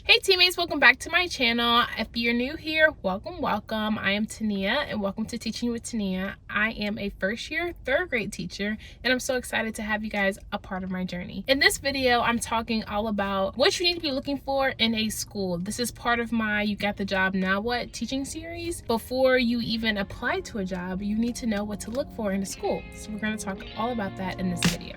Hey teammates, welcome back to my channel. If you're new here, welcome. I am Tania and welcome to Teaching with Tania. I am a first year, third grade teacher, and I'm so excited to have you guys a part of my journey. In this video, I'm talking all about what you need to be looking for in a school. This is part of my You Got the Job Now What teaching series. Before you even apply to a job, you need to know what to look for in a school. So we're going to talk all about that in this video.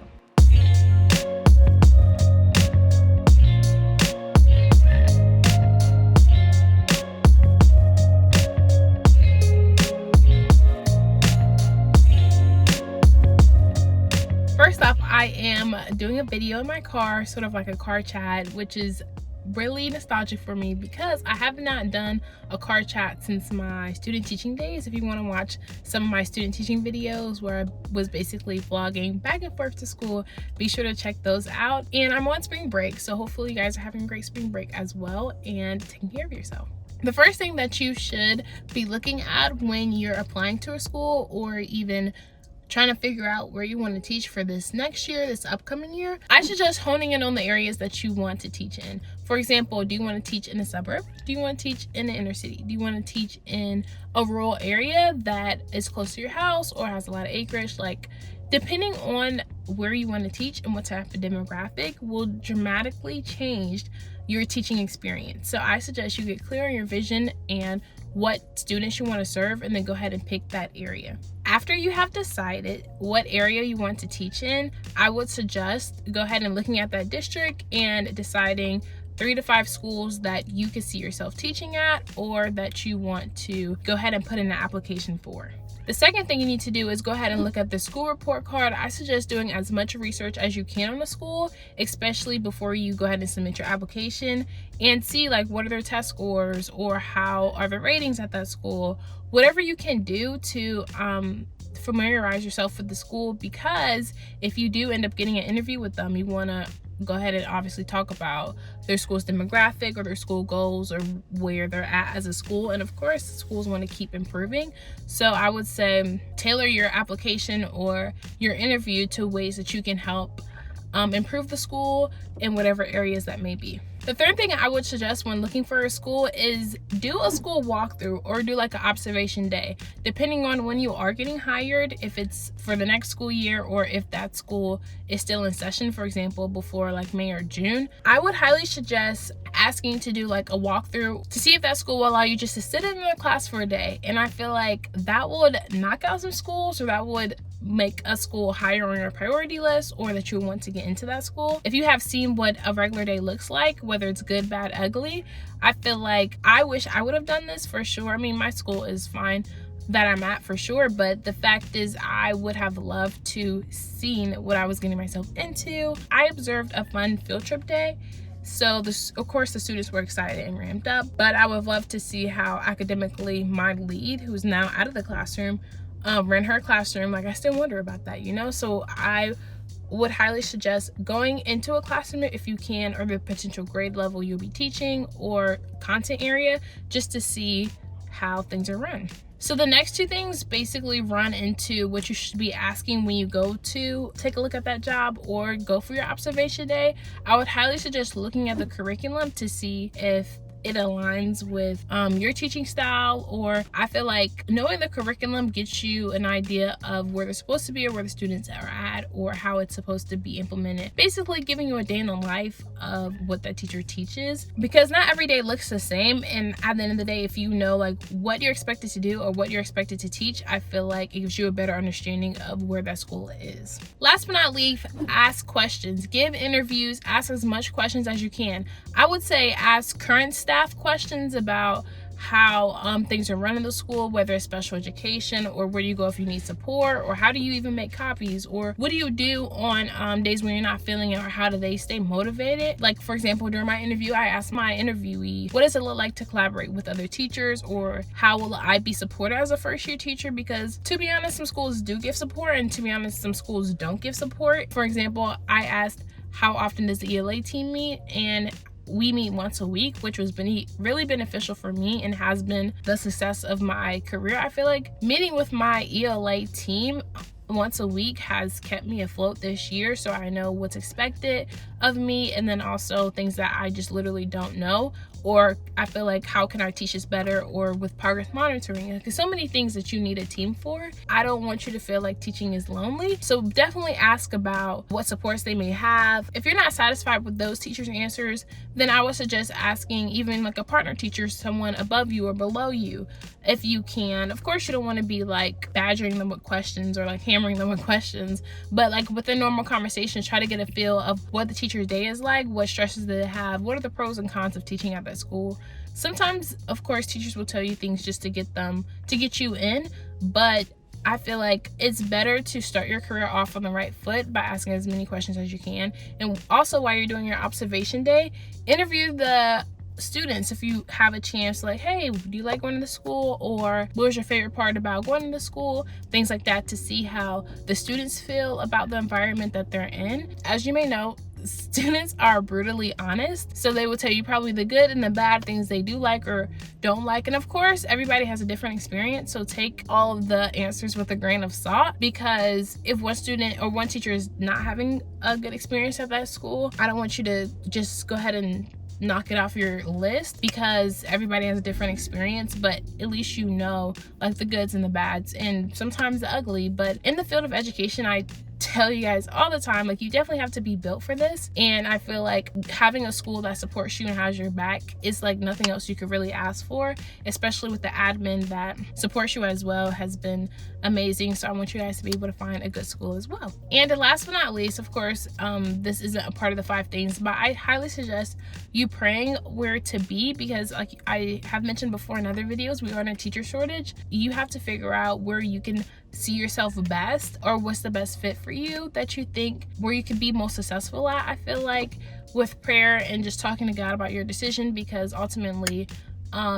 First off, I am doing a video in my car, sort of like a car chat, which is really nostalgic for me because I have not done a car chat since my student teaching days. If you want to watch some of my student teaching videos where I was basically vlogging back and forth to school, be sure to check those out. And I'm on spring break, so hopefully you guys are having a great spring break as well and taking care of yourself. The first thing that you should be looking at when you're applying to a school or even trying to figure out where you want to teach for this next year, this upcoming year, I suggest honing in on the areas that you want to teach in. For example, do you want to teach in a suburb? Do you want to teach in the inner city? Do you want to teach in a rural area that is close to your house or has a lot of acreage? Like, depending on where you want to teach and what type of demographic will dramatically change your teaching experience. So I suggest you get clear on your vision and what students you want to serve, and then go ahead and pick that area. After you have decided what area you want to teach in, I would suggest go ahead and looking at that district and deciding 3 to 5 schools that you can see yourself teaching at or that you want to go ahead and put in an application for. The second thing you need to do is go ahead and look at the school report card. I suggest doing as much research as you can on the school, especially before you go ahead and submit your application, and see like what are their test scores or how are the ratings at that school. Whatever you can do to familiarize yourself with the school, because if you do end up getting an interview with them, you want to go ahead and obviously talk about their school's demographic or their school goals or where they're at as a school. And of course, schools want to keep improving. So I would say tailor your application or your interview to ways that you can help improve the school in whatever areas that may be. The third thing I would suggest when looking for a school is do a school walkthrough or do like an observation day, depending on when you are getting hired, if it's for the next school year or if that school is still in session, for example, before like May or June. I would highly suggest asking to do like a walkthrough to see if that school will allow you just to sit in the class for a day. And I feel like that would knock out some schools, or that would make a school higher on your priority list, or that you want to get into that school. If you have seen what a regular day looks like, whether it's good, bad, ugly, I feel like I wish I would have done this for sure. I mean, my school is fine that I'm at for sure, but the fact is I would have loved to seen what I was getting myself into. I observed a fun field trip day. So of course the students were excited and ramped up, but I would love to see how academically my lead, who's now out of the classroom, ran her classroom. Like, I still wonder about that, you know? So I would highly suggest going into a classroom if you can, or the potential grade level you'll be teaching or content area, just to see how things are run. So the next two things basically run into what you should be asking when you go to take a look at that job or go for your observation day. I would highly suggest looking at the curriculum to see if it aligns with your teaching style, or I feel like knowing the curriculum gets you an idea of where they're supposed to be or where the students are at or how it's supposed to be implemented. Basically giving you a day in the life of what that teacher teaches, because not every day looks the same. And at the end of the day, if you know like what you're expected to do or what you're expected to teach, I feel like it gives you a better understanding of where that school is. Last but not least, ask questions. Give interviews, ask as much questions as you can. I would say ask current staff questions about how things are run in the school, whether it's special education or where do you go if you need support, or how do you even make copies, or what do you do on days when you're not feeling it, or how do they stay motivated. Like, for example, during my interview, I asked my interviewee, what does it look like to collaborate with other teachers, or how will I be supported as a first year teacher? Because to be honest, some schools do give support, and to be honest, some schools don't give support. For example, I asked how often does the ELA team meet, and we meet once a week, which was really beneficial for me and has been the success of my career. I feel like meeting with my ELA team once a week has kept me afloat this year, so I know what's expected of me, and then also things that I just literally don't know, or I feel like how can I teach this better, or with progress monitoring, because so many things that you need a team for. I don't want you to feel like teaching is lonely, so definitely ask about what supports they may have. If you're not satisfied with those teachers' answers, then I would suggest asking even like a partner teacher, someone above you or below you, if you can. Of course, you don't want to be like badgering them with questions or like hammering them with questions, but like within normal conversations, try to get a feel of what the teacher's day is like, what stresses they have, what are the pros and cons of teaching at that school. Sometimes, of course, teachers will tell you things just to get you in, but I feel like it's better to start your career off on the right foot by asking as many questions as you can. And also, while you're doing your observation day, interview the students if you have a chance, like, hey, do you like going to school, or what was your favorite part about going to school, things like that, to see how the students feel about the environment that they're in. As you may know, students are brutally honest, so they will tell you probably the good and the bad things they do like or don't like. And of course, everybody has a different experience, so take all of the answers with a grain of salt, because if one student or one teacher is not having a good experience at that school, I don't want you to just go ahead and knock it off your list, because everybody has a different experience. But at least you know like the goods and the bads, and sometimes the ugly. But in the field of education, I tell you guys all the time, like, you definitely have to be built for this. And I feel like having a school that supports you and has your back is like nothing else you could really ask for, especially with the admin that supports you as well, has been amazing. So I want you guys to be able to find a good school as well. And last but not least, of course, this isn't a part of the 5 things, but I highly suggest you praying where to be, because like I have mentioned before in other videos, we are in a teacher shortage. You have to figure out where you can see yourself best, or what's the best fit for you that you think where you could be most successful at. I feel like with prayer and just talking to God about your decision, because ultimately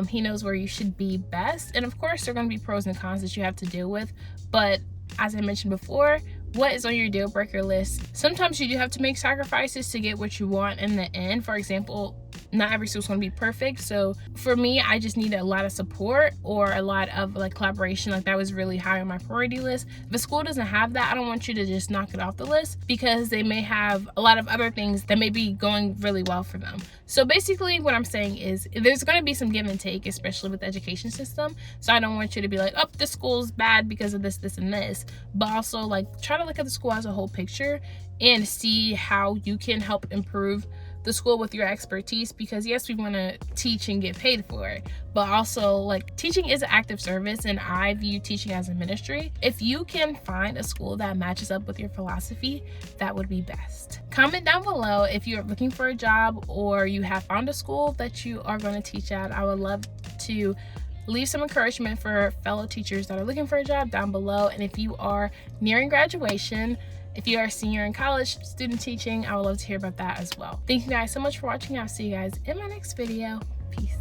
he knows where you should be best. And of course, there are going to be pros and cons that you have to deal with, but as I mentioned before, what is on your deal breaker list? Sometimes you do have to make sacrifices to get what you want in the end. For example, not every school's going to be perfect. So for me, I just need a lot of support or a lot of like collaboration. Like that was really high on my priority list. If a school doesn't have that, I don't want you to just knock it off the list, because they may have a lot of other things that may be going really well for them. So basically what I'm saying is there's going to be some give and take, especially with the education system. So I don't want you to be like, oh, this school's bad because of this, this, and this. But also like try to look at the school as a whole picture and see how you can help improve the school with your expertise, because yes, we want to teach and get paid for it, but also like teaching is an active service, and I view teaching as a ministry. If you can find a school that matches up with your philosophy, that would be best. Comment down below if you're looking for a job or you have found a school that you are going to teach at. I would love to leave some encouragement for fellow teachers that are looking for a job down below. And if you are nearing graduation, if you are a senior in college, student teaching, I would love to hear about that as well. Thank you guys so much for watching. I'll see you guys in my next video. Peace.